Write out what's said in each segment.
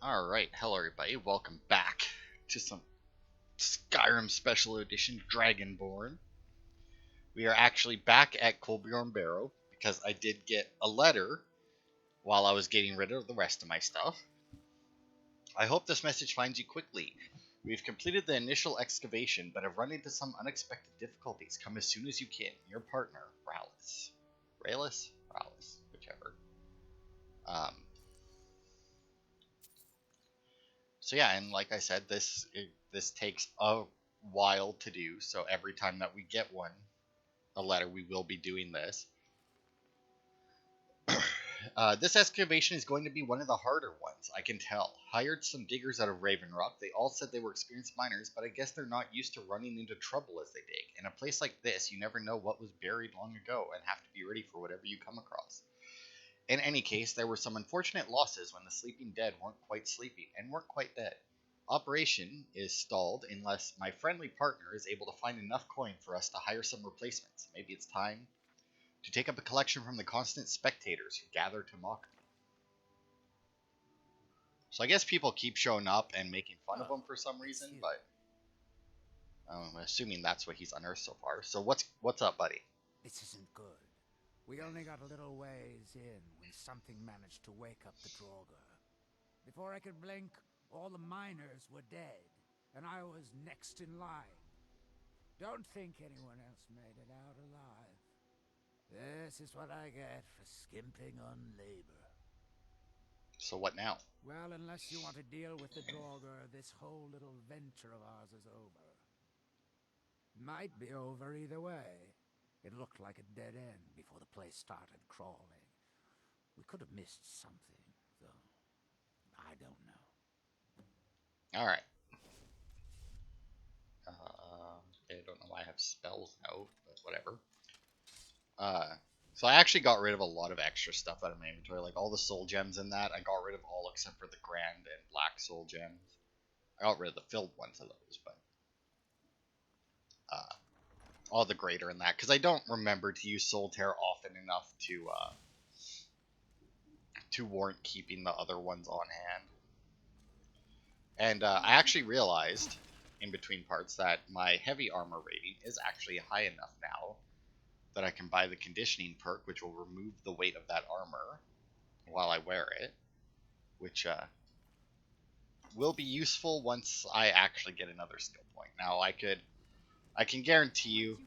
Alright, hello everybody, welcome back to some Skyrim Special Edition Dragonborn. We are actually back at Colbjorn Barrow because I did get a letter while I was getting rid of the rest of my stuff. I hope this message finds you quickly. We've completed the initial excavation, but have run into some unexpected difficulties. Come as soon as you can. Your partner, Rallis. Rallis, whichever. So yeah, and like I said, this takes a while to do. So every time that we get a letter, we will be doing this. This excavation is going to be one of the harder ones, I can tell. Hired some diggers out of Raven Rock. They all said they were experienced miners, but I guess they're not used to running into trouble as they dig. In a place like this, you never know what was buried long ago and have to be ready for whatever you come across. In any case, there were some unfortunate losses when the sleeping dead weren't quite sleeping and weren't quite dead. Operation is stalled unless my friendly partner is able to find enough coin for us to hire some replacements. Maybe it's time to take up a collection from the constant spectators who gather to mock me. So I guess people keep showing up and making fun of him for some reason, but I'm assuming that's what he's unearthed so far. So what's up, buddy? This isn't good. We only got a little ways in when something managed to wake up the Draugr. Before I could blink, all the miners were dead, and I was next in line. Don't think anyone else made it out alive. This is what I get for skimping on labor. So what now? Well, unless you want to deal with the Draugr, this whole little venture of ours is over. Might be over either way. It looked like a dead end before the place started crawling. We could have missed something, though. I don't know. Alright. I don't know why I have spells out, but whatever. So I actually got rid of a lot of extra stuff out of my inventory, like all the soul gems in that. I got rid of all except for the grand and black soul gems. I got rid of the filled ones of those, but all the greater in that, because I don't remember to use Soul Tear often enough to warrant keeping the other ones on hand. And I actually realized in between parts that my heavy armor rating is actually high enough now that I can buy the conditioning perk, which will remove the weight of that armor while I wear it, which will be useful once I actually get another skill point. Now I can guarantee you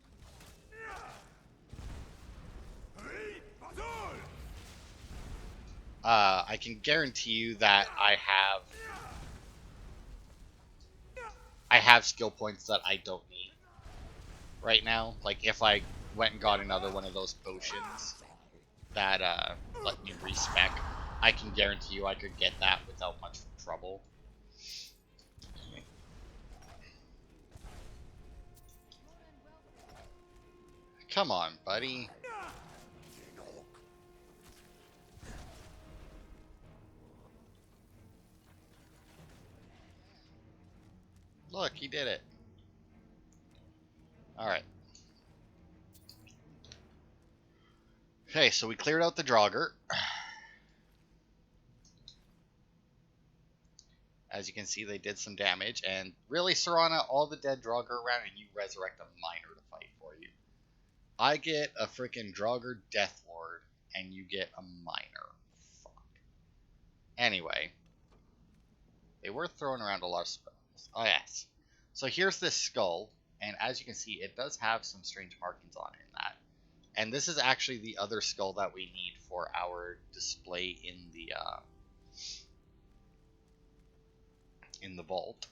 that I have skill points that I don't need right now. Like if I went and got another one of those potions that let me respec, I can guarantee you I could get that without much trouble. Come on, buddy. Look, he did it. Alright. Okay, so we cleared out the Draugr. As you can see, they did some damage. And really, Serana, all the dead Draugr around, and you resurrect a miner to fight for you. I get a freaking Draugr Deathlord, and you get a miner. Fuck. Anyway. They were throwing around a lot of spells. Oh, yes. So here's this skull, and as you can see, it does have some strange markings on it in that. And this is actually the other skull that we need for our display in the vault.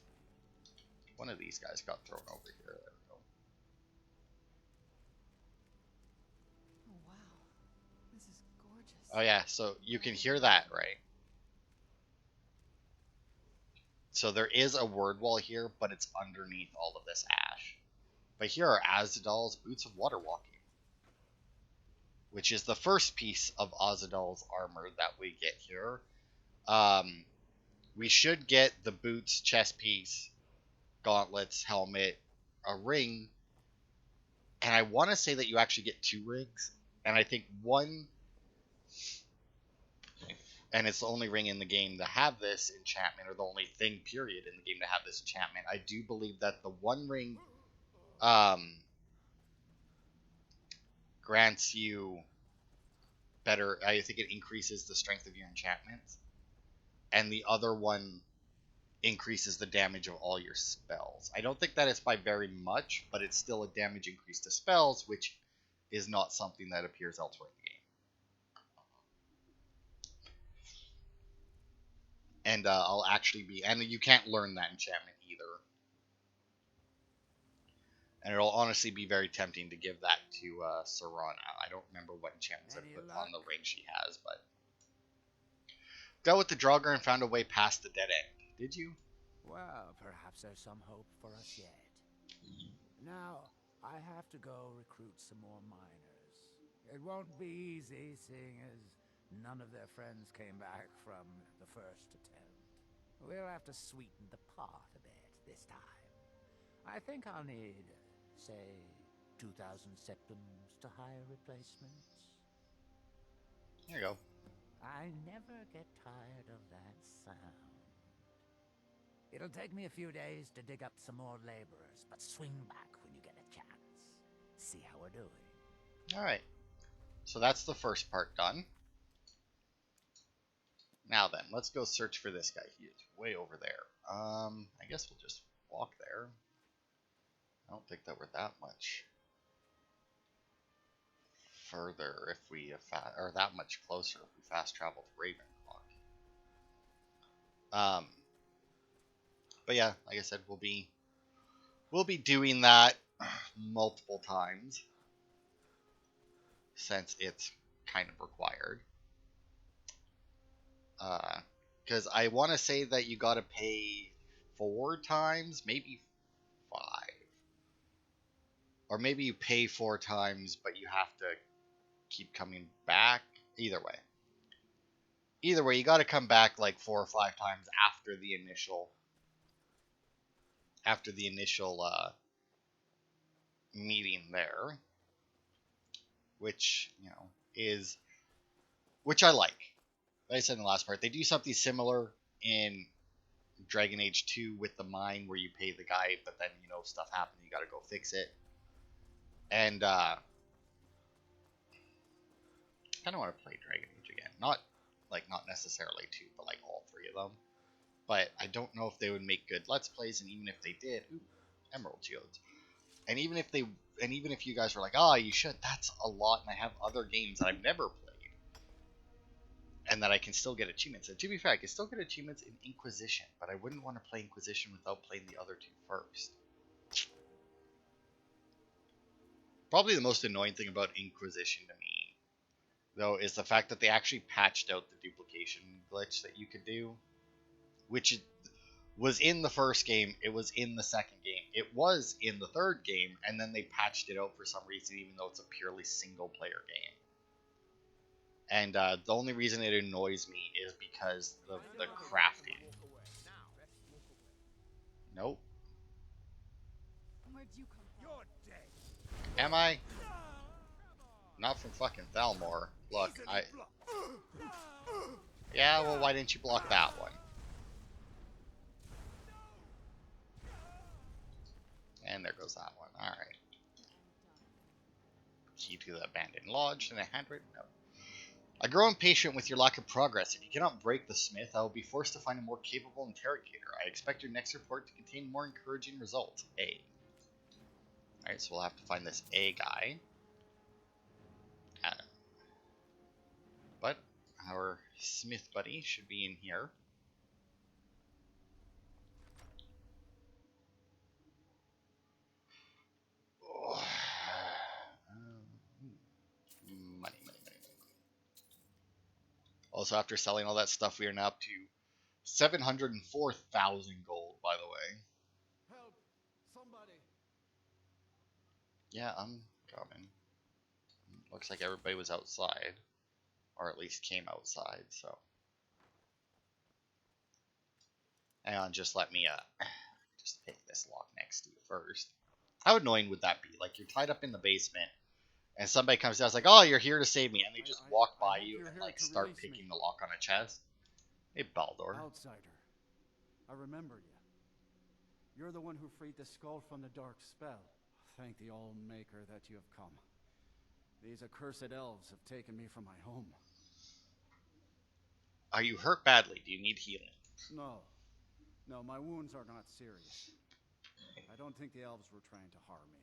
One of these guys got thrown over here. There we go. Oh, wow. This is gorgeous. Oh, yeah, so you can hear that, right? So there is a word wall here, but it's underneath all of this ash. But here are Azadal's Boots of Water Walking, which is the first piece of Azadal's armor that we get here. We should get the boots, chest piece, gauntlets, helmet, a ring, and I want to say that you actually get 2 rings, and I think one and it's the only ring in the game to have this enchantment, or the only thing, period, in the game to have this enchantment. I do believe that the One Ring grants you better. I think it increases the strength of your enchantments, and the other one increases the damage of all your spells. I don't think that it's by very much, but it's still a damage increase to spells, which is not something that appears elsewhere in the game. And I'll actually be, and you can't learn that enchantment either. And it'll honestly be very tempting to give that to Serana. I don't remember what enchantments I put on the ring she has, but dealt with the Draugr and found a way past the dead end. Did you? Well, perhaps there's some hope for us yet. Now, I have to go recruit some more miners. It won't be easy, seeing as none of their friends came back from the first attempt. We'll have to sweeten the pot a bit this time. I think I'll need, say, 2,000 septums to hire replacements. There you go. I never get tired of that sound. It'll take me a few days to dig up some more laborers, but swing back when you get a chance. See how we're doing. Alright. So that's the first part done. Now then, let's go search for this guy. He is way over there. I guess we'll just walk there. I don't think that we're that much further if we or that much closer if we fast travel to Ravenrock. But yeah, like I said, we'll be doing that multiple times since it's kind of required. Because I want to say that you got to pay 4 times, maybe 5. Or maybe you pay 4 times, but you have to keep coming back. Either way, you got to come back like 4 or 5 times after the initial meeting there, which which I like. Like I said in the last part, they do something similar in Dragon Age 2 with the mine, where you pay the guy, but then stuff happens, you got to go fix it. And kind of want to play Dragon Age again. Not necessarily 2, but like all 3 of them. But I don't know if they would make good Let's Plays, and even if they did, Emerald Geodes. And even if you guys were like, you should, that's a lot, and I have other games that I've never played, and that I can still get achievements. And to be fair, I can still get achievements in Inquisition, but I wouldn't want to play Inquisition without playing the other 2 first. Probably the most annoying thing about Inquisition to me, though, is the fact that they actually patched out the duplication glitch that you could do, which was in the first game, it was in the second game, it was in the third game, and then they patched it out for some reason, even though it's a purely single-player game. And the only reason it annoys me is because of the crafting. Nope. Where'd you come from? You're dead. Am I? Not from fucking Thalmor. Look, yeah, well, why didn't you block that one? And there goes that one. Alright. Key to the abandoned lodge and a handwritten note. I grow impatient with your lack of progress. If you cannot break the smith, I will be forced to find a more capable interrogator. I expect your next report to contain more encouraging results. A. Alright, so we'll have to find this A guy. But our smith buddy should be in here. Money. Also, after selling all that stuff, we are now up to 704,000 gold, by the way. Help! Somebody! Yeah, I'm coming. Looks like everybody was outside. Or at least came outside, so. Hang on, just let me just pick this lock next to you first. How annoying would that be? Like, you're tied up in the basement, and somebody comes down, it's like, oh, you're here to save me, and they just walk by you and like start picking the lock on a chest. Hey, Baldor. Outsider. I remember you. You're the one who freed the Skaal from the dark spell. Thank the All-Maker that you have come. These accursed elves have taken me from my home. Are you hurt badly? Do you need healing? No. No, my wounds are not serious. I don't think the elves were trying to harm me.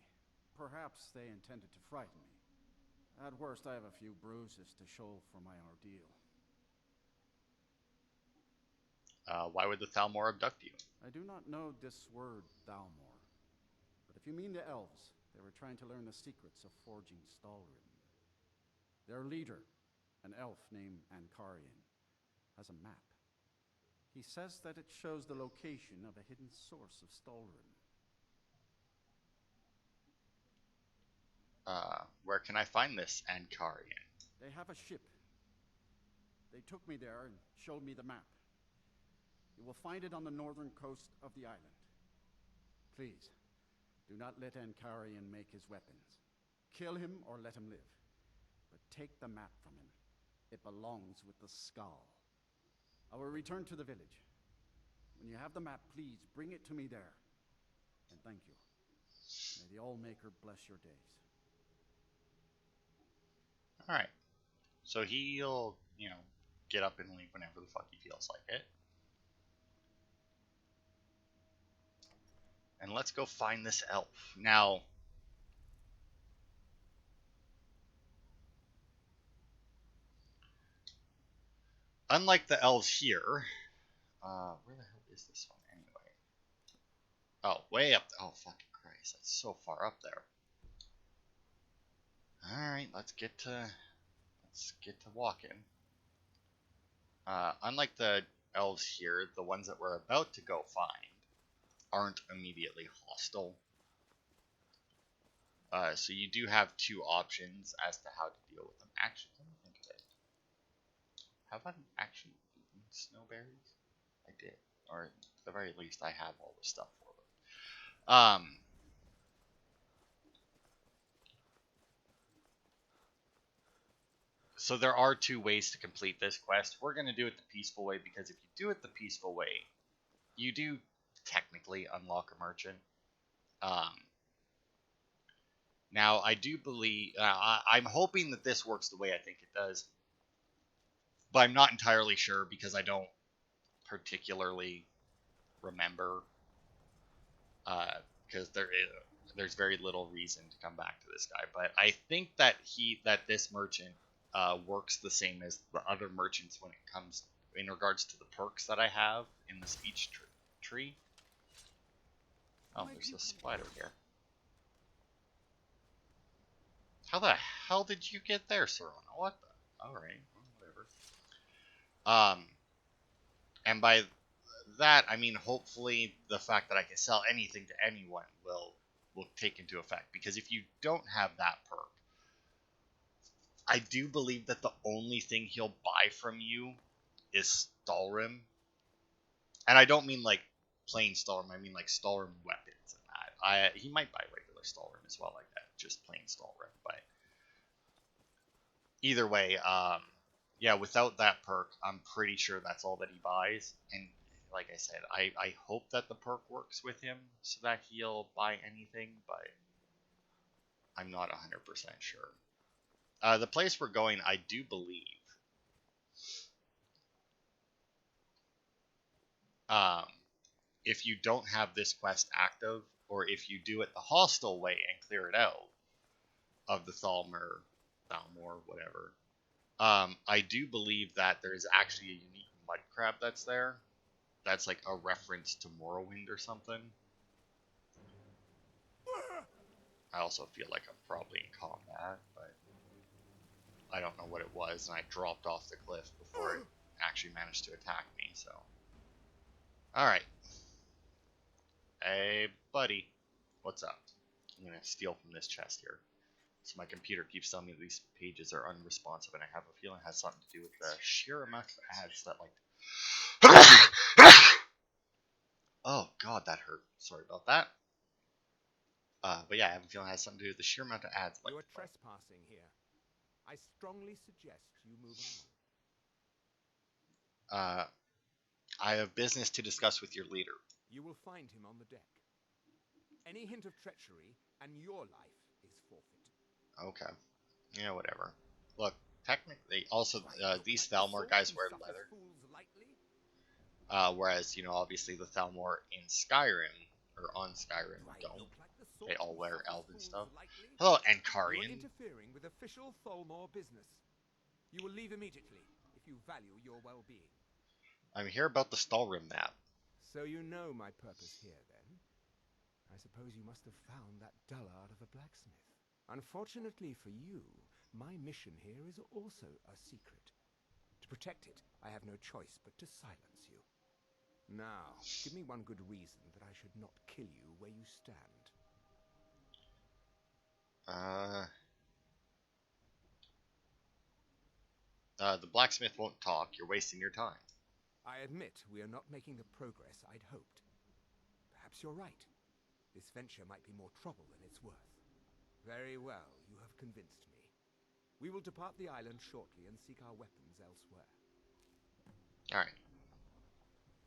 Perhaps they intended to frighten me. At worst, I have a few bruises to show for my ordeal. Why would the Thalmor abduct you? I do not know this word, Thalmor. But if you mean the elves, they were trying to learn the secrets of forging Stalrim. Their leader, an elf named Ankarian, has a map. He says that it shows the location of a hidden source of Stalrim. Where can I find this Ankarian? They have a ship. They took me there and showed me the map. You will find it on the northern coast of the island. Please, do not let Ankarian make his weapons. Kill him or let him live. But take the map from him. It belongs with the Skaal. I will return to the village. When you have the map, please bring it to me there. And thank you. May the All-Maker bless your days. Alright. So he'll, get up and leave whenever the fuck he feels like it. And let's go find this elf. Now, unlike the elves here, where the hell is this one anyway? Oh, way up. Oh, fucking Christ. That's so far up there. Alright, let's get to walking. Unlike the elves here, the ones that we're about to go find aren't immediately hostile. So you do have two options as to how to deal with them. Actually, let me think of it. Have I actually eaten snowberries? I did. Or at the very least, I have all the stuff for them. So there are two ways to complete this quest. We're going to do it the peaceful way, because if you do it the peaceful way, you do technically unlock a merchant. Now, I do believe... I'm hoping that this works the way I think it does. But I'm not entirely sure, because I don't particularly remember. Because there's very little reason to come back to this guy. But I think that this merchant works the same as the other merchants when it comes in regards to the perks that I have in the speech tree. Oh, there's a spider here. How the hell did you get there, Serona? What the? Alright, whatever. And by that, I mean hopefully the fact that I can sell anything to anyone will take into effect. Because if you don't have that perk, I do believe that the only thing he'll buy from you is Stalrim. And I don't mean like plain Stalrim, I mean like Stalrim weapons and that. He might buy regular Stalrim as well, like that, just plain Stalrim. But either way, yeah, without that perk, I'm pretty sure that's all that he buys. And like I said, I hope that the perk works with him so that he'll buy anything, but I'm not 100% sure. The place we're going, I do believe, if you don't have this quest active, or if you do it the hostile way and clear it out of the Thalmor, whatever, I do believe that there's actually a unique mud crab that's there. That's like a reference to Morrowind or something. I also feel like I'm probably in combat, but I don't know what it was, and I dropped off the cliff before it actually managed to attack me, so. Alright. Hey, buddy. What's up? I'm gonna steal from this chest here. So my computer keeps telling me that these pages are unresponsive, and I have a feeling it has something to do with the sheer amount of ads that, like... Oh, God, that hurt. Sorry about that. But yeah, I have a feeling it has something to do with the sheer amount of ads. You are trespassing here. I strongly suggest you move on. I have business to discuss with your leader. You will find him on the deck. Any hint of treachery, and your life is forfeit. Okay. Yeah, whatever. Look, technically, also, these Thalmor guys wear leather. Whereas, you know, obviously the Thalmor in Skyrim, or on Skyrim, don't. They all wear elven stuff. Hello, You are Ankarian. interfering with official Thalmor business. You will leave immediately if you value your well-being. I'm here about the Stalrim map. So you know my purpose here, then? I suppose you must have found that dullard of a blacksmith. Unfortunately for you, my mission here is also a secret. To protect it, I have no choice but to silence you. Now, give me one good reason that I should not kill you where you stand. The blacksmith won't talk. You're wasting your time. I admit we are not making the progress I'd hoped. Perhaps you're right. This venture might be more trouble than it's worth. Very well, you have convinced me. We will depart the island shortly and seek our weapons elsewhere. Alright.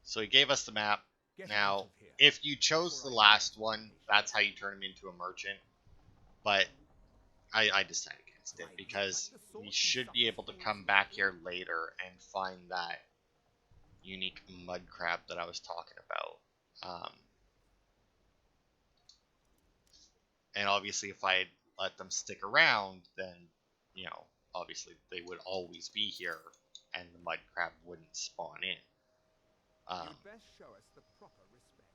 So he gave us the map. Get out Now, of here. if you chose the last one, that's how you turn him into a merchant. But I decided against it because we should be able to come back here later and find that unique mud crab that I was talking about. And obviously, if I had let them stick around, then, you know, obviously they would always be here and the mud crab wouldn't spawn in. You best show us the proper respect,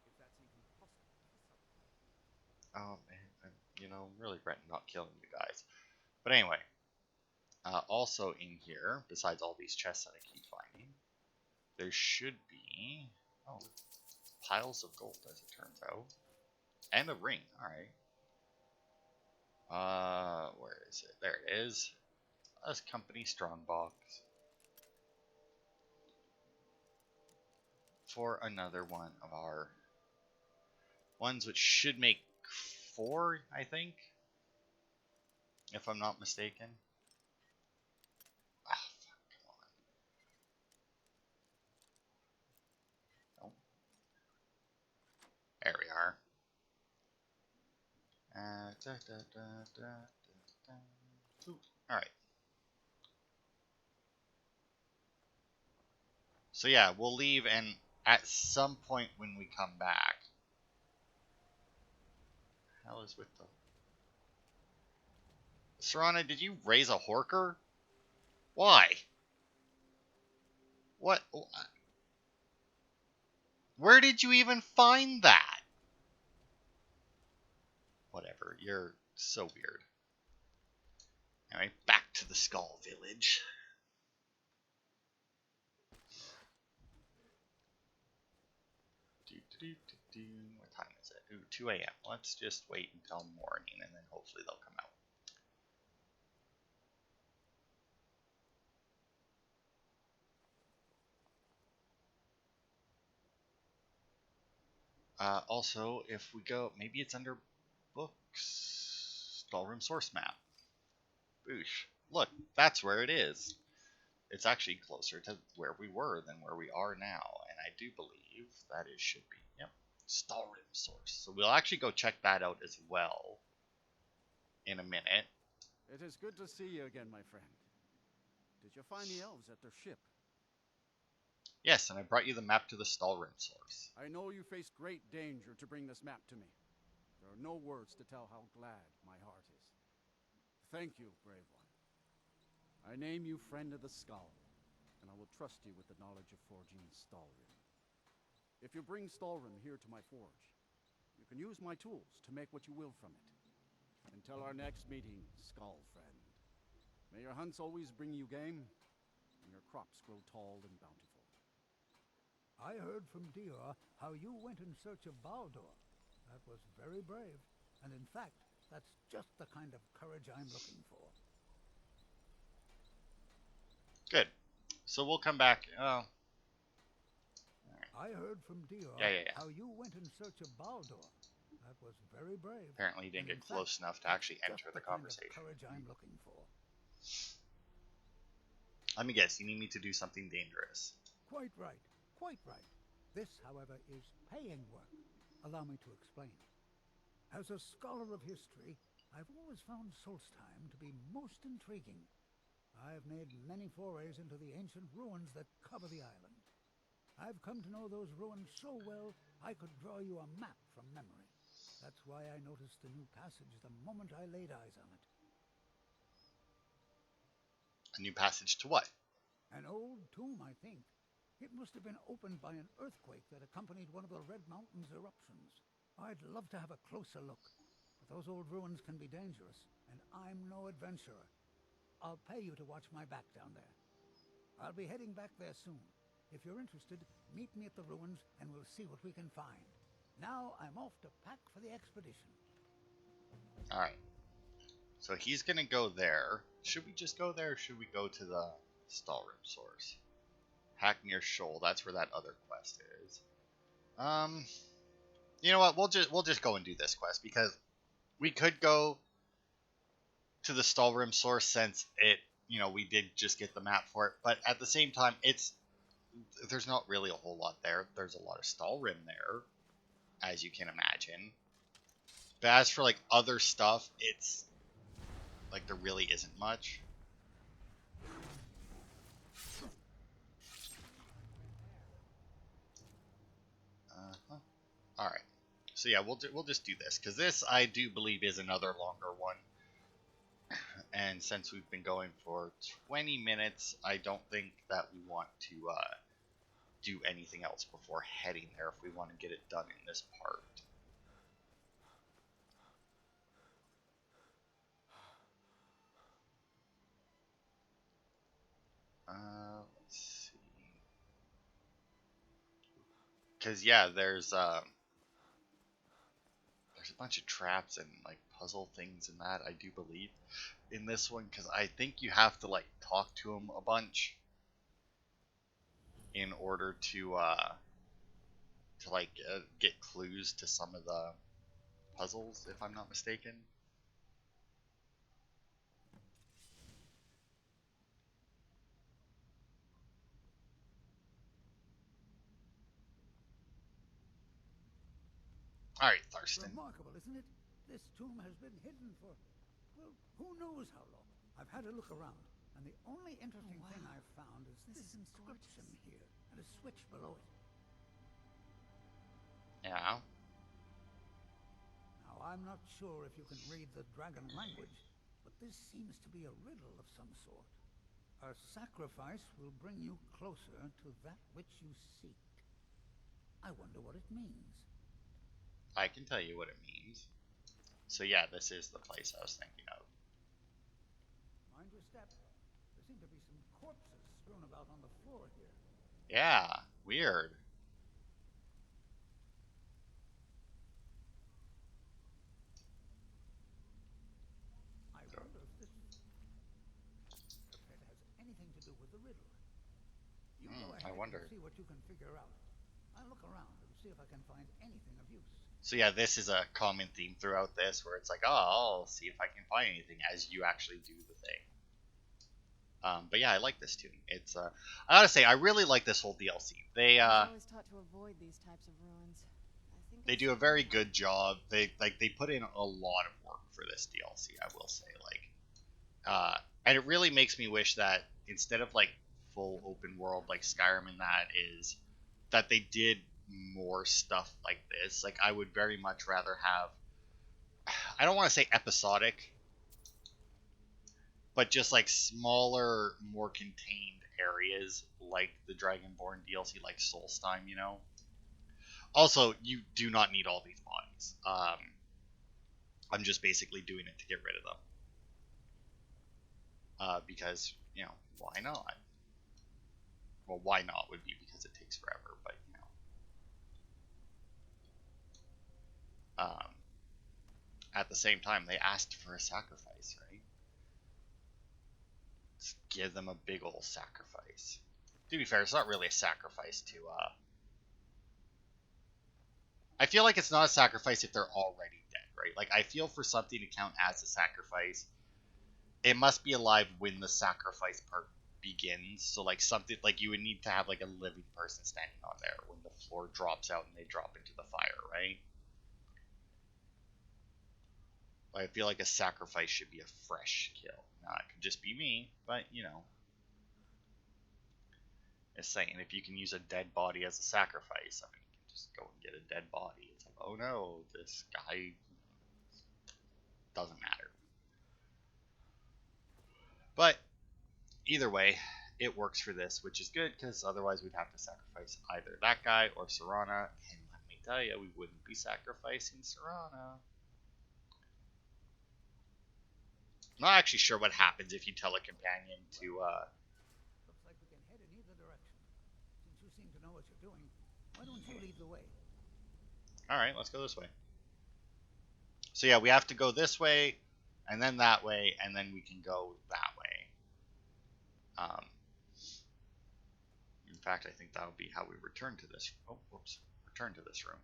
if that's even possible for some. Oh man, I'm really regretting not killing you guys. But anyway, also in here, besides all these chests that I keep finding, there should be piles of gold, as it turns out, and a ring. All right. Where is it? There it is. That's company strongbox. For another one of our ones, which should make 4, I think, if I'm not mistaken. Ah, fuck, come on. No. There we are. Alright. So yeah, we'll leave, and at some point when we come back, hell is with the Serana, did you raise a horker? Why? What? Where did you even find that? Whatever, you're so weird. Anyway, back to the Skaal village. What time is it? Ooh, 2 a.m. Let's just wait until morning and then hopefully they'll come out. Also, if we go, maybe it's under books. Stalrim source map. Boosh. Look, that's where it is. It's actually closer to where we were than where we are now, and I do believe that it should be. Yep. Stalrim source. So we'll actually go check that out as well in a minute. It is good to see you again, my friend. Did you find the elves at their ship? Yes, and I brought you the map to the Stalrim source. I know you faced great danger to bring this map to me. There are no words to tell how glad my heart is. Thank you, brave one. I name you friend of the Skaal, and I will trust you with the knowledge of forging Stalrim. If you bring Stalrim here to my forge, you can use my tools to make what you will from it. Until our next meeting, Skaal friend. May your hunts always bring you game, and your crops grow tall and bountiful. I heard from Dior how you went in search of Baldur. That was very brave, and in fact, that's just the kind of courage I'm looking for. Good. So we'll come back. Oh. I heard from Dior how you went in search of Baldur. That was very brave. Apparently you didn't get close enough to actually enter the conversation. Kind of courage I'm looking for. Let me guess, you need me to do something dangerous. Quite right. Quite right. This, however, is paying work. Allow me to explain. As a scholar of history, I've always found Solstheim to be most intriguing. I've made many forays into the ancient ruins that cover the island. I've come to know those ruins so well, I could draw you a map from memory. That's why I noticed the new passage the moment I laid eyes on it. A new passage to what? An old tomb, I think. It must have been opened by an earthquake that accompanied one of the Red Mountain's eruptions. I'd love to have a closer look, but those old ruins can be dangerous, and I'm no adventurer. I'll pay you to watch my back down there. I'll be heading back there soon. If you're interested, meet me at the ruins and we'll see what we can find. Now I'm off to pack for the expedition. Alright. So he's gonna go there. Should we just go there, or should we go to the Stalrim source? Hack near Shoal, that's where that other quest is. You know what, we'll just go and do this quest, because we could go to the Stalrim source since it, you know, we did just get the map for it, but at the same time, there's not really a whole lot there. There's a lot of Stalrim there, as you can imagine. But as for like other stuff, it's like there really isn't much. All right. So yeah, we'll just do this, because this I do believe is another longer one. And since we've been going for 20 minutes, I don't think that we want to do anything else before heading there if we want to get it done in this part. Let's see. Because yeah, there's a bunch of traps and like puzzle things and that, I do believe, in this one, because I think you have to like talk to him a bunch in order to get clues to some of the puzzles, if I'm not mistaken. All right, Thurston. Remarkable, isn't it? This tomb has been hidden for, well, who knows how long. I've had a look around, and the only interesting thing I've found is this inscription here, and a switch below it. Yeah. Now, I'm not sure if you can read the dragon language, but this seems to be a riddle of some sort. A sacrifice will bring you closer to that which you seek. I wonder what it means. I can tell you what it means. So yeah, this is the place I was thinking of. Mind your step. There seem to be some corpses strewn about on the floor here. Yeah, weird. I wonder if this has anything to do with the riddle. You go ahead I wonder. and see what you can figure out. I'll look around and see if I can find anything of use. So yeah, this is a common theme throughout this, where it's like, oh, I'll see if I can find anything as you actually do the thing. But yeah, I like this tune. It's I gotta say, I really like this whole DLC. They always taught to avoid these types of ruins. I think they do a very good job. They put in a lot of work for this DLC, I will say. And it really makes me wish that instead of like full open world like Skyrim and that they did more stuff like this. Like, I would very much rather have, I don't want to say episodic, but just like smaller, more contained areas like the Dragonborn DLC, like Solstheim, you know. Also, you do not need all these bodies. I'm just basically doing it to get rid of them. Because, you know, why not? Well, why not would be because it takes forever, but, you know. At the same time, they asked for a sacrifice, right? Let's give them a big old sacrifice. To be fair, it's not really a sacrifice to, I feel like it's not a sacrifice if they're already dead, right? Like, I feel for something to count as a sacrifice, it must be alive when the sacrifice part begins. So like something like you would need to have like a living person standing on there when the floor drops out and they drop into the fire, right? I feel like a sacrifice should be a fresh kill. Now, it could just be me, but you know. It's saying if you can use a dead body as a sacrifice, I mean, you can just go and get a dead body. It's like, oh no, this guy doesn't matter. But either way, it works for this, which is good because otherwise we'd have to sacrifice either that guy or Serana. And let me tell you, we wouldn't be sacrificing Serana. I'm not actually sure what happens if you tell a companion to. Looks like we can head in either direction. Since you seem to know what you're doing, why don't you lead the way? All right, let's go this way. So yeah, we have to go this way, and then that way, and then we can go that way. In fact, I think that'll be how we return to this. Oh, whoops! Return to this room.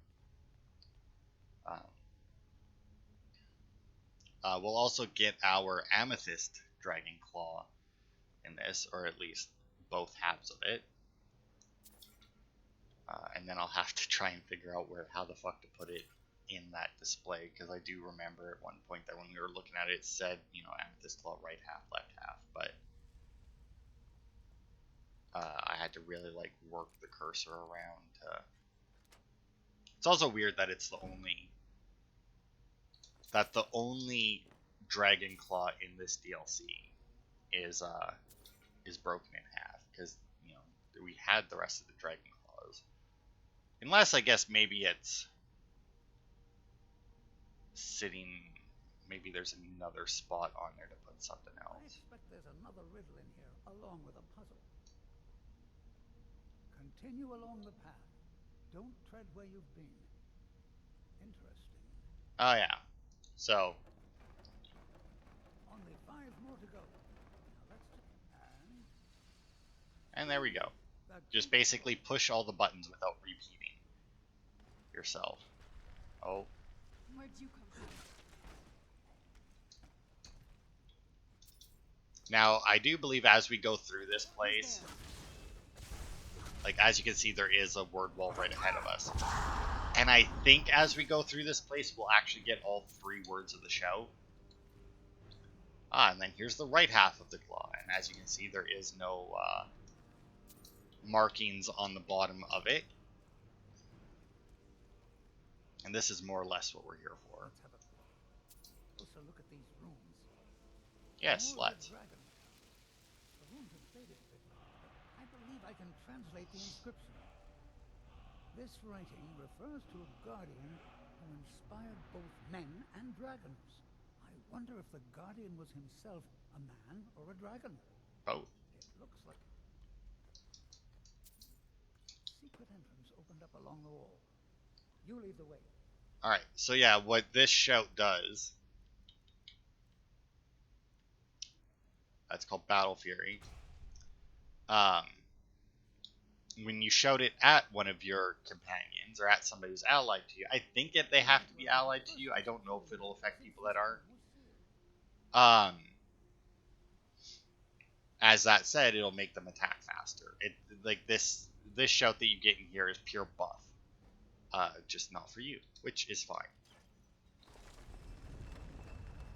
We'll also get our amethyst dragon claw in this, or at least both halves of it. And then I'll have to try and figure out how the fuck to put it in that display, because I do remember at one point that when we were looking at it, it said, you know, amethyst claw right half, left half, but I had to really like work the cursor around. It's also weird that it's the only dragon claw in this DLC is broken in half, because you know we had the rest of the dragon claws, unless I guess maybe it's sitting. Maybe there's another spot on there to put something I else. expect there's another riddle in here, along with a puzzle. Continue along the path. Don't tread where you've been. Interesting. Oh yeah. So Only 5 more to go. Now let's and there we go. Just basically push all the buttons without repeating yourself. Oh. Where'd you come from? Now, I do believe as we go through this place, like as you can see, there is a word wall right ahead of us. And I think as we go through this place, we'll actually get all 3 words of the shout. And then here's the right half of the claw. And as you can see, there is no markings on the bottom of it. And this is more or less what we're here for. Let's have a closer look at these runes. Yes, More of let's. the dragon. The runes have faded a bit, but I believe I can translate the inscription. This writing refers to a guardian who inspired both men and dragons. I wonder if the guardian was himself a man or a dragon. Both. It looks like secret entrance opened up along the wall. You lead the way. Alright, so yeah, what this shout does, that's called Battle Fury. When you shout it at one of your companions, or at somebody who's allied to you, I think they have to be allied to you. I don't know if it'll affect people that aren't. As that said, it'll make them attack faster. It like this shout that you get in here is pure buff. Just not for you, which is fine.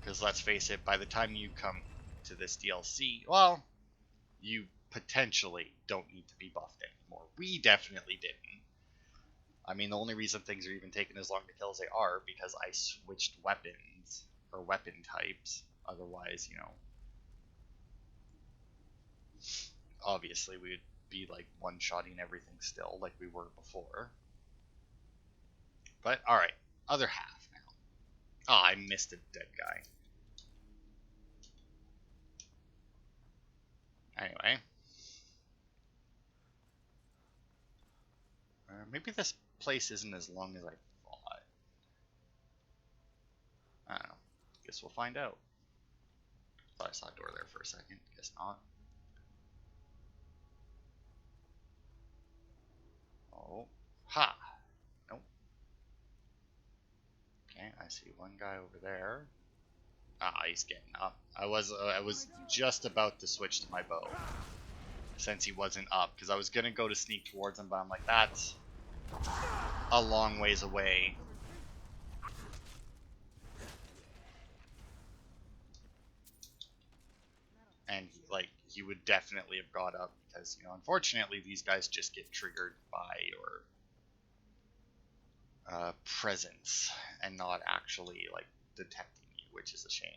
Because let's face it, by the time you come to this DLC, well, you potentially don't need to be buffed anymore. We definitely didn't. I mean, the only reason things are even taking as long to kill as they are because I switched weapons or weapon types. Otherwise, you know, obviously we would be like one-shotting everything still like we were before. But alright, other half now. Oh, I missed a dead guy. Anyway. Maybe this place isn't as long as I thought. I don't know. Guess we'll find out. Thought I saw a door there for a second. Guess not. Oh. Ha! Nope. Okay, I see one guy over there. Ah, he's getting up. I was just about to switch to my bow. since he wasn't up, because I was gonna go to sneak towards him, but I'm like, that's a long ways away. And like, he would definitely have got up because, you know, unfortunately these guys just get triggered by your presence and not actually like detecting you, which is a shame.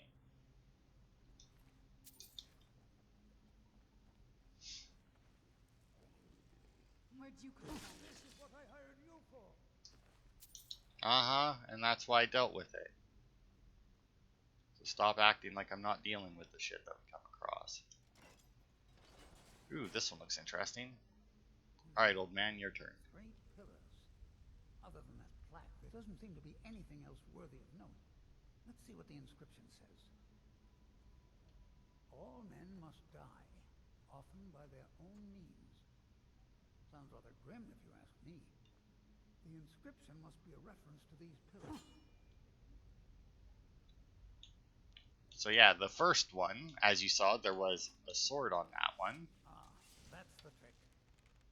Where'd you come from? This is what I hired you for. And that's why I dealt with it. So stop acting like I'm not dealing with the shit that we come across. Ooh, this one looks interesting. Alright, old man, your turn. Great pillars. Other than that plaque, there doesn't seem to be anything else worthy of note. Let's see what the inscription says. All men must die, often by their own means. Sounds rather grim if you ask me. The inscription must be a reference to these pillars. So yeah, the first one, as you saw, there was a sword on that one. Ah, that's the trick.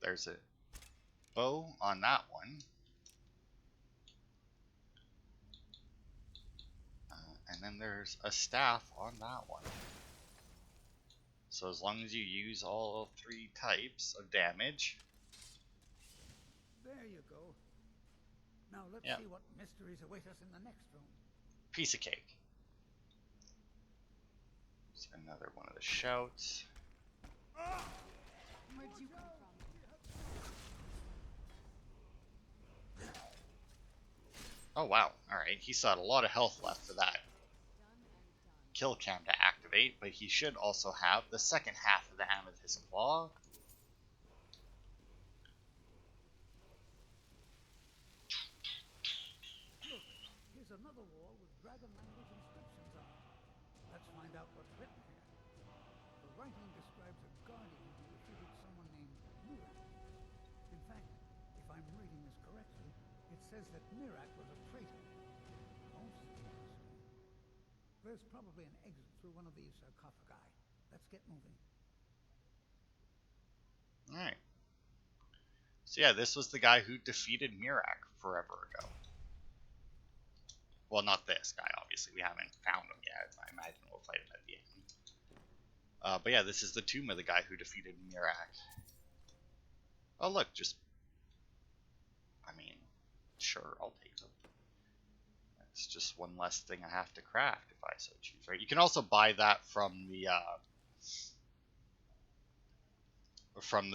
There's a bow on that one. And then there's a staff on that one. So as long as you use all three types of damage. There you go. Now let's see what mysteries await us in the next room. Piece of cake. Just another one of the shouts. Where'd you come from? Oh wow, alright, he still had a lot of health left for that kill cam to activate, but he should also have the second half of the Amethyst Claw. Look, here's another wall with dragon language inscriptions on it. Let's find out what's written here. The writing describes a guardian who defeated someone named Miraak. In fact, if I'm reading this correctly, it says that Miraak was a traitor. Most interesting. There's probably an exit through one of these sarcophagi. Let's get moving. Alright. So yeah, this was the guy who defeated Miraak forever ago. Well, not this guy, obviously. We haven't found him yet. I imagine we'll fight him at the end. But yeah, this is the tomb of the guy who defeated Miraak. Oh look, just... I mean, sure, I'll take them. It's just one less thing I have to craft if I so choose, right? You can also buy that from the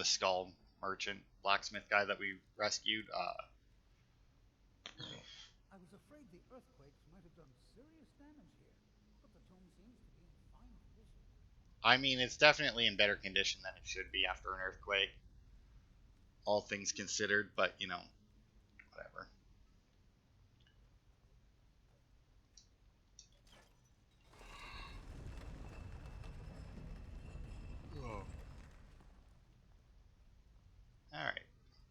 Skaal merchant, blacksmith guy that we rescued. I was afraid the earthquakes might have done serious damage here, but the tomb seems to be in fine condition. I mean, it's definitely in better condition than it should be after an earthquake, all things considered, but, you know, whatever. Alright,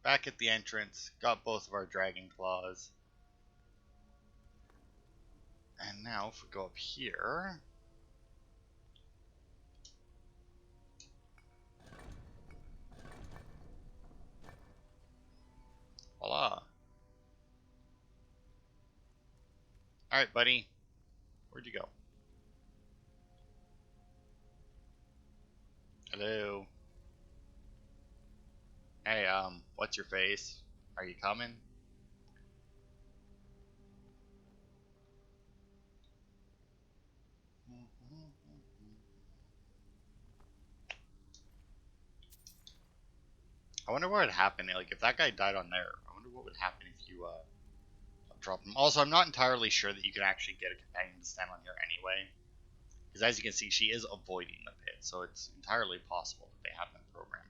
back at the entrance, got both of our dragon claws. And now, if we go up here... Voila. Alright, buddy. Where'd you go? Hello. Hey, what's your face? Are you coming? I wonder what would happen, like, if that guy died on there. I wonder what would happen if you, dropped him. Also, I'm not entirely sure that you can actually get a companion to stand on here anyway. Because as you can see, she is avoiding the pit, so it's entirely possible that they have them programmed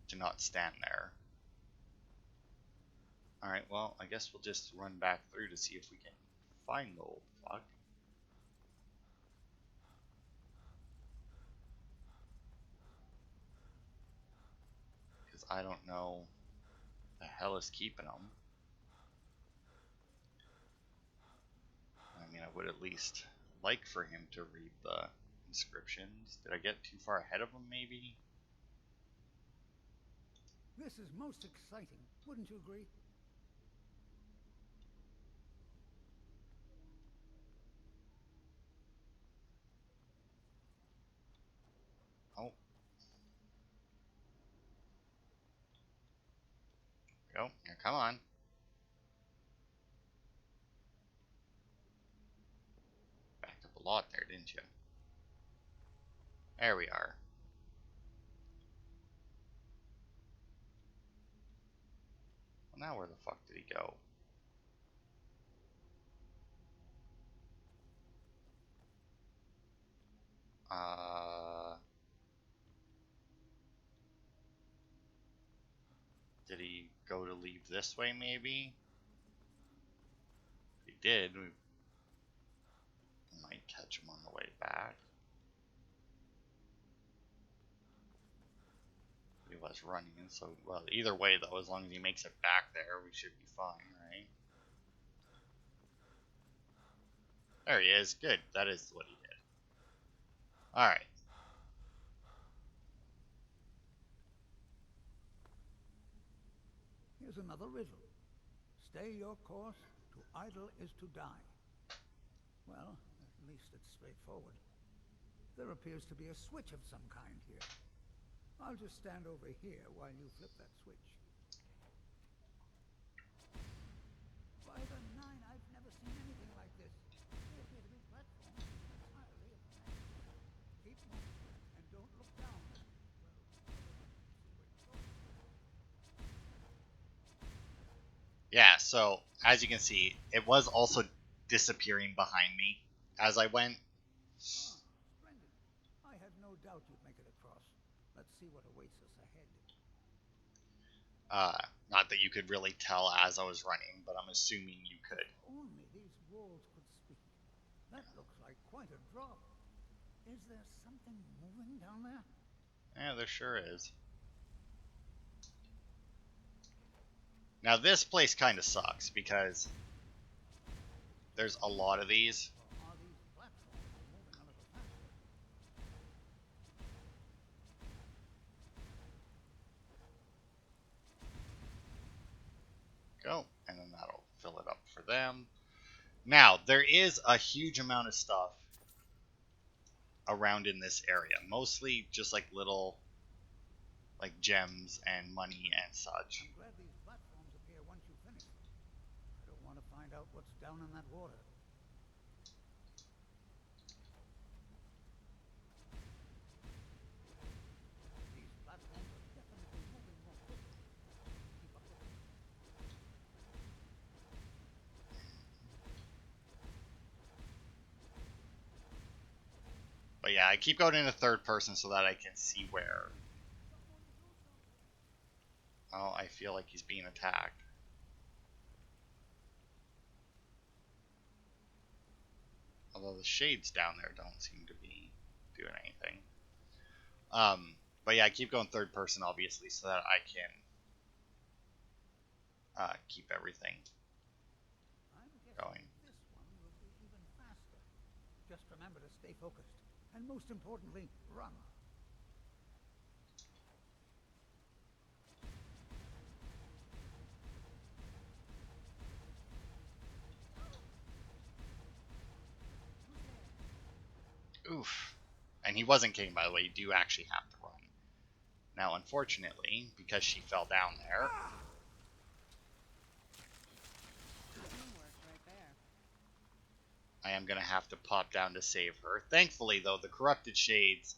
to not stand there. Alright, well, I guess we'll just run back through to see if we can find the old fuck. Because I don't know the hell is keeping him. I mean, I would at least like for him to read the inscriptions. Did I get too far ahead of them, maybe? This is most exciting, wouldn't you agree? Oh. Go. Here, come on. Backed up a lot there, didn't you? There we are. Well, now where the fuck did he go? Did he go to leave this way, maybe? If he did, we might catch him on the way back. He was running, so, well, either way, though, as long as he makes it back there, we should be fine, right? There he is. Good. That is what he did. Alright. Here's another riddle. Stay your course, to idle is to die. Well, at least it's straightforward. There appears to be a switch of some kind here. I'll just stand over here while you flip that switch. By the nine, I've never seen anything like this. They appear to be platforms entirely of metal. Keep moving and don't look down. Yeah, so, as you can see, it was also disappearing behind me as I went. Splendid. I had no doubt you'd make it across. Let's see what awaits us ahead. Not that you could really tell as I was running, but I'm assuming you could. If only these walls could speak. That looks like quite a drop. Is there something moving down there? Yeah, there sure is. Now this place kind of sucks because there's a lot of these. Or are these platforms moving a little faster? Go, and then that'll fill it up for them. Now, there is a huge amount of stuff around in this area. Mostly just like little like gems and money and such. I'm glad these platforms appear once you finish. I don't want to find out what's down in that water. These platforms are definitely moving more quickly. Keep up with them. But yeah, I keep going into third person so that I can see where. Oh, I feel like he's being attacked. Although the shades down there don't seem to be doing anything. But yeah, I keep going third person, obviously, so that I can keep everything I'm guessing going. this one will be even faster. Just remember to stay focused. And most importantly, run. Oof. And he wasn't kidding, by the way. You do actually have to run. Now, unfortunately, because she fell down there, Teamwork right there. I am going to have to pop down to save her. Thankfully, though, the corrupted shades,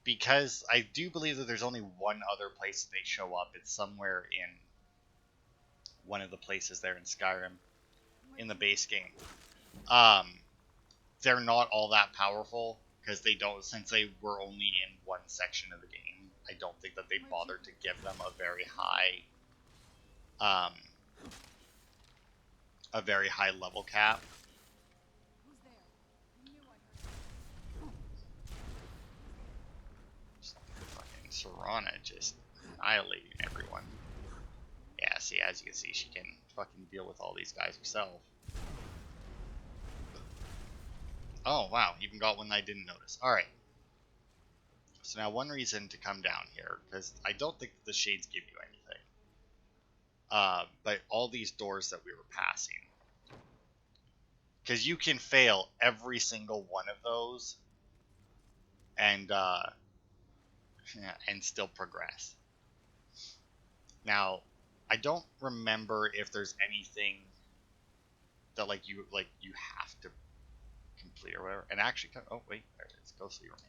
because I do believe that there's only one other place that they show up. It's somewhere in one of the places there in Skyrim, in the base game. They're not all that powerful, because they don't, since they were only in one section of the game, I don't think that they bothered to give them a very high level cap. Who's there? I knew I heard. Fucking Serana just annihilating everyone. Yeah, see, as you can see, she can fucking deal with all these guys herself. Oh, wow. Even got one I didn't notice. Alright. So now one reason to come down here, because I don't think the shades give you anything. But all these doors that we were passing. Because you can fail every single one of those and still progress. Now, I don't remember if there's anything that you have to complete or whatever. And actually, oh wait, there it is. Ghostly remains.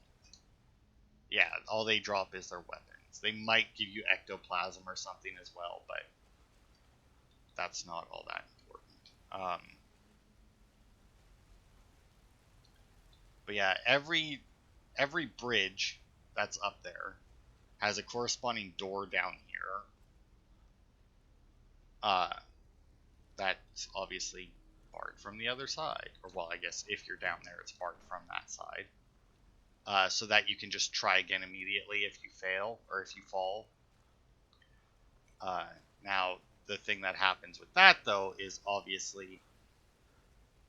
Yeah, all they drop is their weapons. They might give you ectoplasm or something as well, but that's not all that important. But yeah, every bridge that's up there has a corresponding door down here. That's obviously barred from the other side. Or, well, I guess if you're down there, it's barred from that side. So that you can just try again immediately if you fail or if you fall. Now, the thing that happens with that, though, is obviously,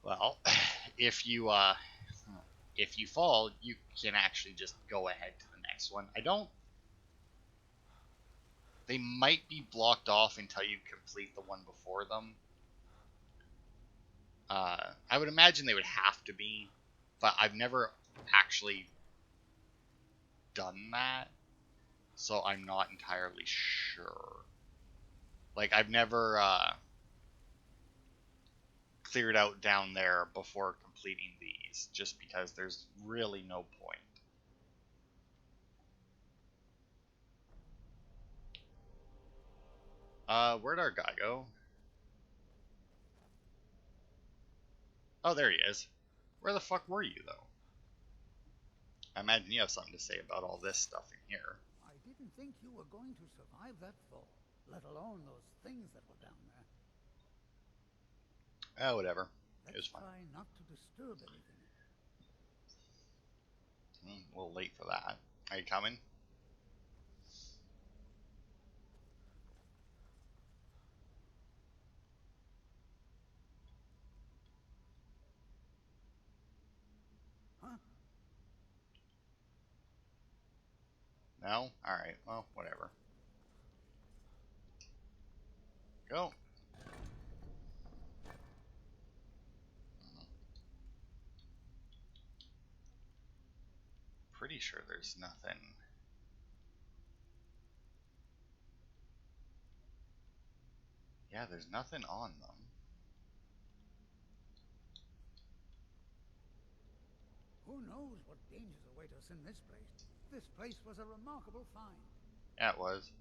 well, if you fall, you can actually just go ahead to the next one. They might be blocked off until you complete the one before them. I would imagine they would have to be, but I've never actually done that, so I'm not entirely sure. I've never cleared out down there before completing these, just because there's really no point. Where'd our guy go? Oh, there he is. Where the fuck were you, though? I imagine you have something to say about all this stuff in here. I didn't think you were going to survive that fall, let alone those things that were down there. Oh, whatever. It was fine. Try not to disturb anything. A little late for that. Are you coming? Huh? No? Alright, well, whatever. Go. Pretty sure there's nothing. Yeah, there's nothing on them. Who knows what dangers await us in this place? This place was a remarkable find. Yeah, it was.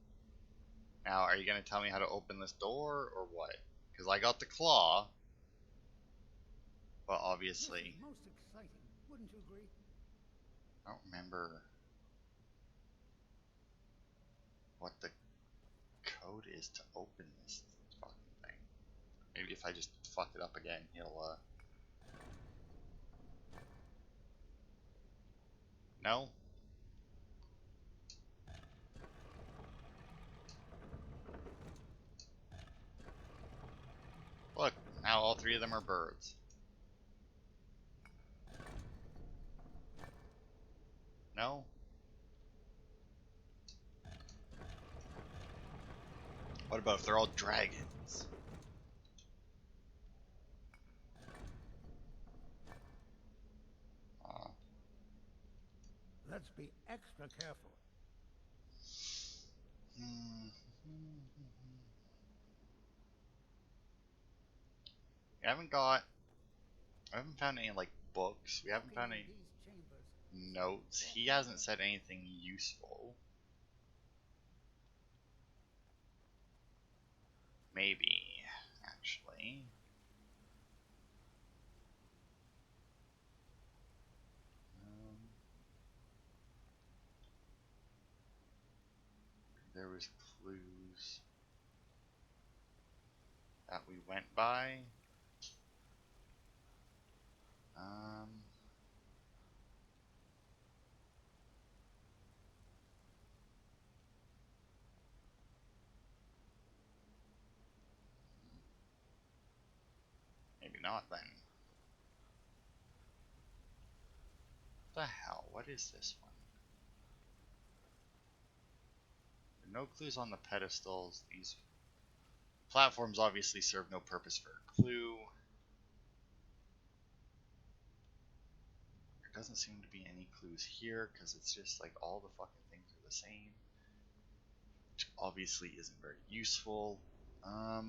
Now, are you going to tell me how to open this door, or what? Because I got the claw. Well, obviously. This is most exciting, wouldn't you agree? I don't remember what the code is to open this fucking thing. Maybe if I just fuck it up again, he'll, No? Look, now all three of them are birds. No? What about if they're all dragons? Let's be extra careful. I haven't found any, books. We haven't found any notes. He hasn't said anything useful. Maybe, actually. There was clues that we went by. Maybe not then. the hell? What is this one? There are no clues on the pedestals. These platforms obviously serve no purpose for a clue. There doesn't seem to be any clues here because it's just like all the fucking things are the same. Which obviously isn't very useful. Huh.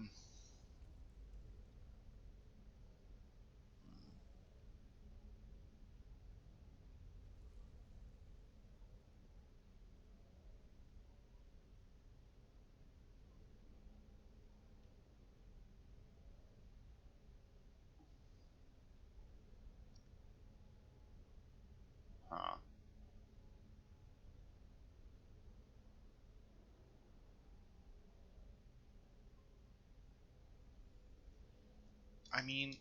I mean,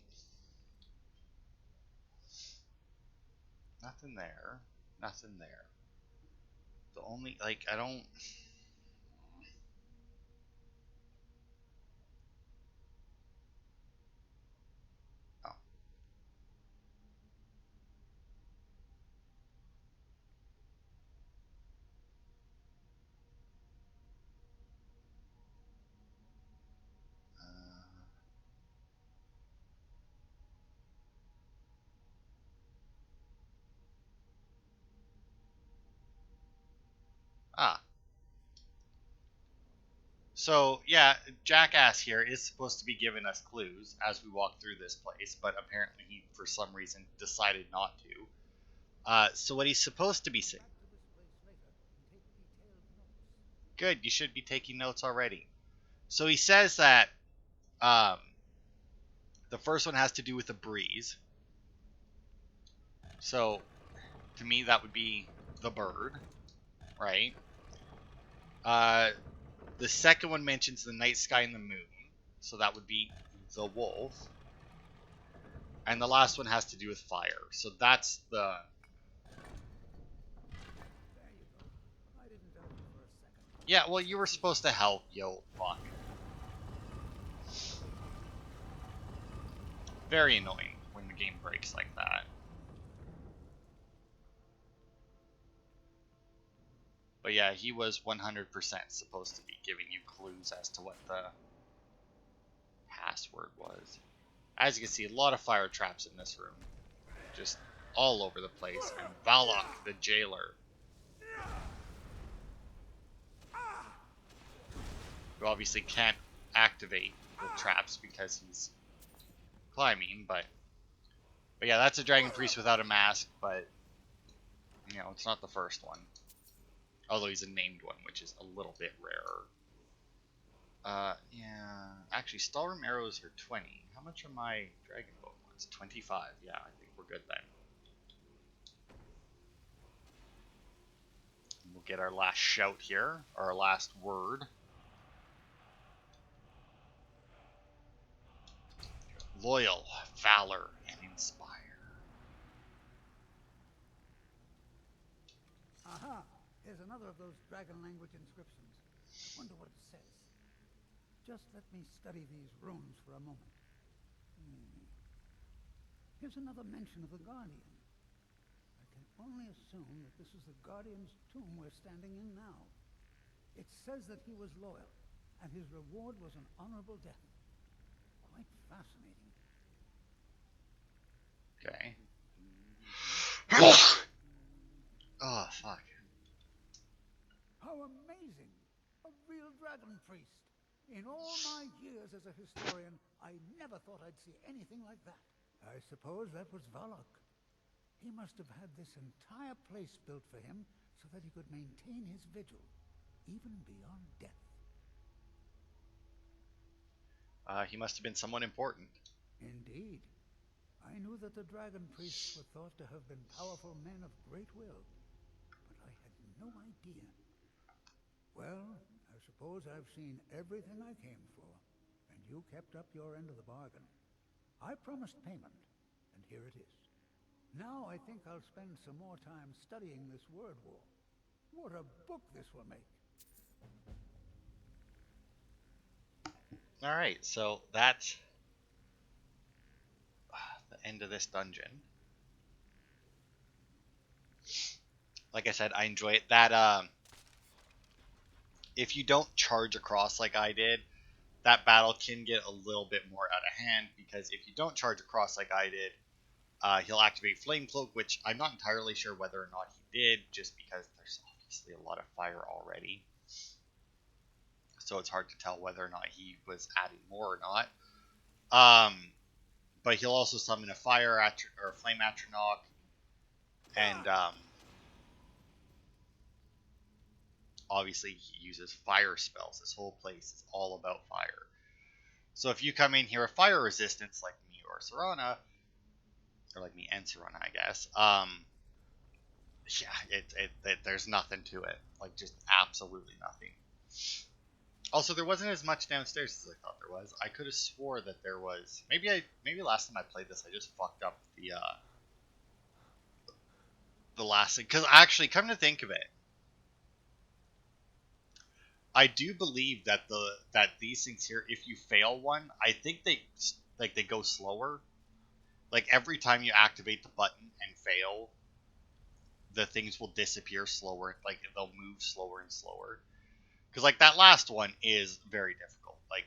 nothing there. Nothing there. The only, like, I don't... Oh. Ah. So, yeah, Jackass here is supposed to be giving us clues as we walk through this place, but apparently he, for some reason, decided not to. So what he's supposed to be saying... Good, you should be taking notes already. So he says that the first one has to do with a breeze. So, to me, that would be the bird, right? The second one mentions the night sky and the moon, so that would be the wolf. And the last one has to do with fire, so that's the... Yeah, well, you were supposed to help, yo, fuck. Very annoying when the game breaks like that. But yeah, he was 100% supposed to be giving you clues as to what the password was. As you can see, a lot of fire traps in this room. Just all over the place. And Valak, the jailer, who obviously can't activate the traps because he's climbing, but yeah, that's a dragon priest without a mask, but you know, it's not the first one. Although he's a named one, which is a little bit rarer. Yeah, actually, Stalrim arrows are 20. How much are my dragon bow ones? 25. Yeah, I think we're good then. We'll get our last shout here, our last word. Loyal, valor, and inspire. Aha! Here's another of those dragon language inscriptions. Wonder what it says. Just let me study these runes for a moment. Here's another mention of the Guardian. I can only assume that this is the Guardian's tomb we're standing in now. It says that he was loyal, and his reward was an honorable death. Quite fascinating. Okay. Oh, fuck. How amazing! A real dragon priest! In all my years as a historian, I never thought I'd see anything like that. I suppose that was Valak. He must have had this entire place built for him so that he could maintain his vigil, even beyond death. He must have been someone important. Indeed. I knew that the dragon priests were thought to have been powerful men of great will, but I had no idea. Well, I suppose I've seen everything I came for, and you kept up your end of the bargain. I promised payment, and here it is. Now I think I'll spend some more time studying this word war. What a book this will make. Alright, so that's the end of this dungeon. like I said, I enjoy it. That if you don't charge across like I did, that battle can get a little bit more out of hand, because if you don't charge across like I did, he'll activate Flame Cloak, which I'm not entirely sure whether or not he did, just because there's obviously a lot of fire already. So it's hard to tell whether or not he was adding more or not. But he'll also summon a or Flame Atronach, and obviously he uses fire spells. This whole place is all about fire. So if you come in here with fire resistance, like me or Serana, or like me and Serana, I guess, yeah, there's nothing to it. Like, just absolutely nothing. Also, there wasn't as much downstairs as I thought there was. I could have swore that there was. Maybe last time I played this, I just fucked up the last thing. Because actually, come to think of it, I do believe that these things here, if you fail one, I think they go slower. Like, every time you activate the button and fail, the things will disappear slower. Like, they'll move slower and slower. Because, like, that last one is very difficult. Like,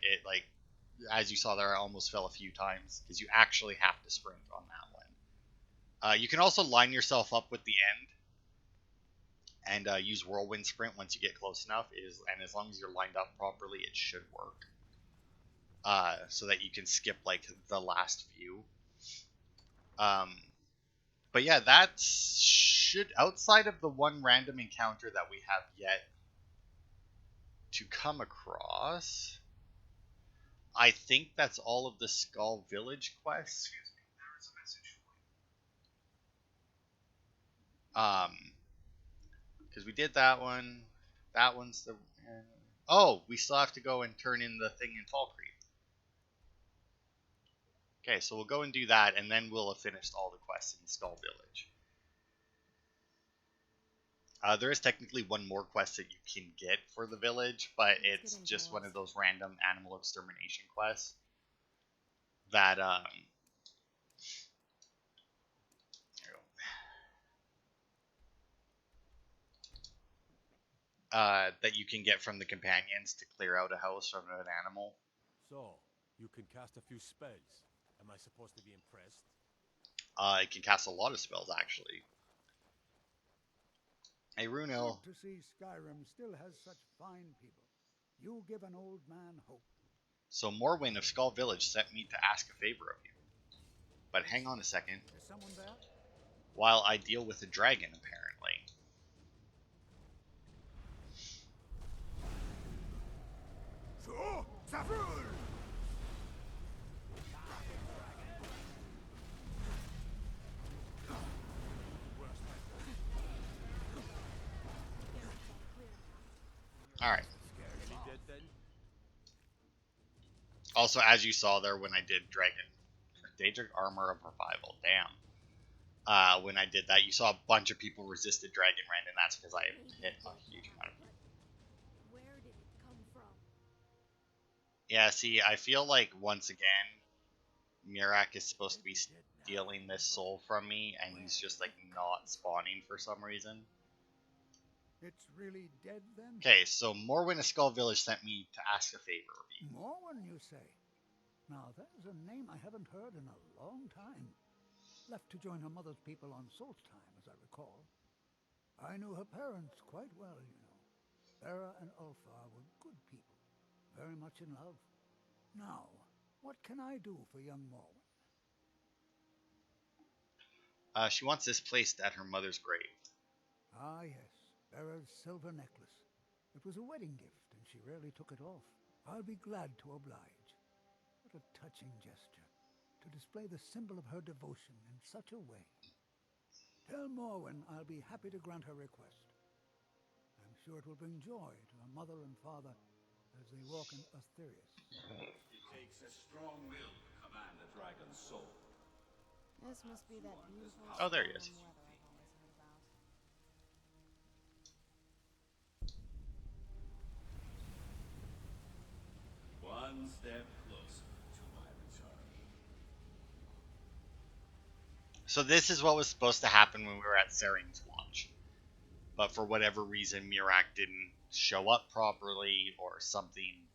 as you saw there, I almost fell a few times, because you actually have to sprint on that one. You can also line yourself up with the end, and use Whirlwind Sprint once you get close enough. And as long as you're lined up properly, it should work. So that you can skip, like, the last few. But yeah, that should, outside of the one random encounter that we have yet to come across, I think that's all of the Skaal Village quests. Because we did that one. That one's the. Oh, we still have to go and turn in the thing in Fall Creek. Okay, so we'll go and do that, and then we'll have finished all the quests in the Skaal Village. There is technically one more quest that you can get for the village, but it's just one of those random animal extermination quests that that you can get from the companions to clear out a house from an animal. So, you can cast a few spells. Am I supposed to be impressed? It can cast a lot of spells, actually. Hey, Runil. Good to see Skyrim still has such fine people. You give an old man hope. So Morwyn of Skaal Village sent me to ask a favor of you. But hang on a second. Is someone there? While I deal with a dragon, apparently. Alright. Also, as you saw there when I did Daedric Armor of Revival, damn. When I did that, you saw a bunch of people resisted Dragon Rend, and that's because I hit a huge amount of people. Where did it come from? Yeah, see, I feel like, once again, Miraak is supposed to be stealing this soul from me, and he's just, like, not spawning for some reason. It's really dead then? Okay, so Morwyn of Skaal Village sent me to ask a favor of you. Morwen, you say? Now, there's a name I haven't heard in a long time. Left to join her mother's people on Solstheim, as I recall. I knew her parents quite well, you know. Bera and Ulfar were good people, very much in love. Now, what can I do for young Morwen? She wants this placed at her mother's grave. Ah, yes. Bera's silver necklace. It was a wedding gift, and she rarely took it off. I'll be glad to oblige. What a touching gesture, to display the symbol of her devotion in such a way. Tell Morwen I'll be happy to grant her request. I'm sure it will bring joy to her mother and father as they walk in Asterius. It takes a strong will to command a dragon's soul. This must be that beautiful Oh, there he is. warm weather I've always heard about. One step closer to my return. So this is what was supposed to happen when we were at Saring's Watch. but for whatever reason, Miraak didn't show up properly, or something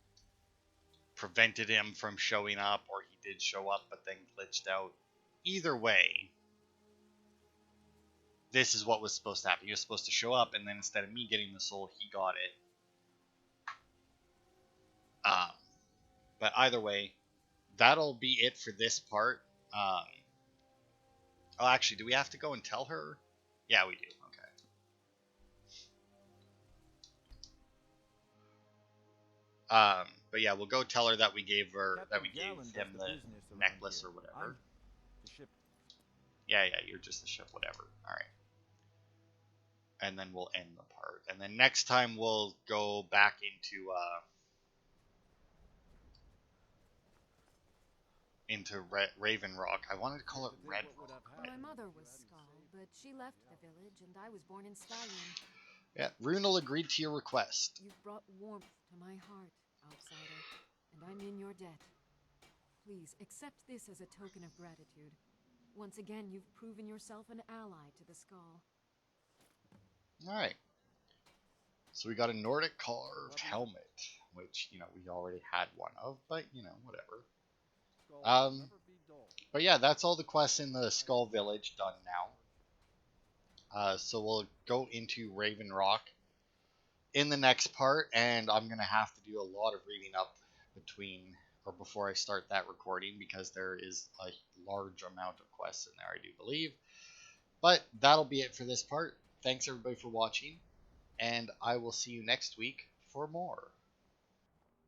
prevented him from showing up, or he did show up but then glitched out. Either way, this is what was supposed to happen. He was supposed to show up, and then instead of me getting the soul, he got it. But either way, that'll be it for this part. Oh, actually, do we have to go and tell her? Yeah, we do. Okay. But yeah, we'll go tell her that we gave him the necklace or whatever. Yeah, you're just the ship, whatever. All right. And then we'll end the part. And then next time we'll go back into Raven Rock. I wanted to call it Red Rock. My mother was Skaal, but she left the village, and I was born in Skyrim. Yeah, Runel agreed to your request. You've brought warmth to my heart, outsider, and I'm in your debt. Please, accept this as a token of gratitude. Once again, you've proven yourself an ally to the Skaal. Alright. So we got a Nordic carved helmet, which, we already had one of, but, whatever. But yeah, that's all the quests in the Skull Village done now. So we'll go into Raven Rock in the next part, and I'm going to have to do a lot of reading up before I start that recording, because there is a large amount of quests in there, I do believe. But that'll be it for this part. Thanks everybody for watching, and I will see you next week for more.